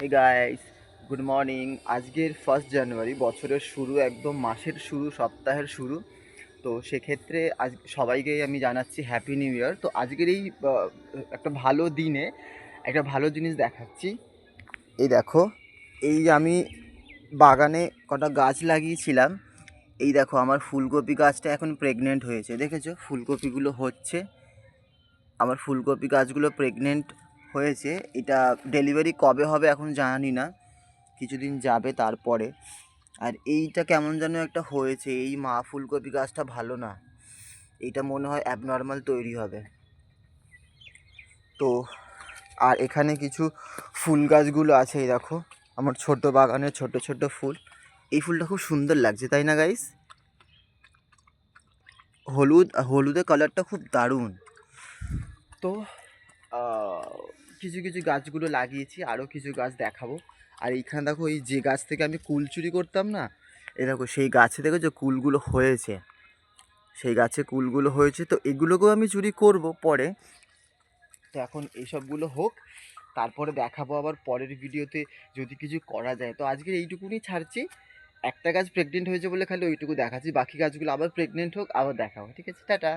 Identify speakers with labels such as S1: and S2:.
S1: Hey guys, good morning. আজকের 1 জানুয়ারি, বছরের শুরু, একদম মাসের শুরু, সপ্তাহের শুরু। তো সেক্ষেত্রে আজ সবাইকেই আমি জানাচ্ছি হ্যাপি নিউ ইয়ার। তো আজকের এই একটা ভালো দিনে একটা ভালো জিনিস দেখাচ্ছি। এই দেখো, এই আমি বাগানে কটা গাছ লাগিয়েছিলাম। এই দেখো, আমার ফুলকপি গাছটা এখন প্রেগনেন্ট হয়েছে, দেখেছো? ফুলকপিগুলো হচ্ছে, আমার ফুলকপি গাছগুলো প্রেগনেন্ট হয়েছে। এটা ডেলিভারি কবে হবে এখন জানি না, কিছুদিন যাবে তারপরে। আর এইটা কেমন যেন একটা হয়েছে, এই মা ফুলকপি গাছটা ভালো না, এইটা মনে হয় অ্যাবনর্মাল তৈরি হবে। তো আর এখানে কিছু ফুল গাছগুলো আছে, এই দেখো আমার ছোট বাগানে ছোট ছোট ফুল। এই ফুলটা খুব সুন্দর লাগছে, তাই না গাইস? হলুদে কালারটা খুব দারুণ। তো আহ, কিছু কিছু গাছগুলো লাগিয়েছি, আরও কিছু গাছ দেখাবো। আর এইখানে দেখো, এই যে গাছ থেকে আমি কুল চুরি করতাম না, এই দেখো সেই গাছে দেখো যে কুলগুলো হয়েছে, সেই গাছে কুলগুলো হয়েছে। তো এগুলোকেও আমি চুরি করব পরে। তো এখন এইসবগুলো হোক, তারপরে দেখাবো আবার পরের ভিডিওতে যদি কিছু করা যায়। তো আজকের এইটুকুনি ছাড়ছি। একটা গাছ প্রেগনেন্ট হয়েছে বলে খালি ওইটুকু দেখাচ্ছি, বাকি গাছগুলো আবার প্রেগনেন্ট হোক, আবার দেখাবো। ঠিক আছে, টাটা।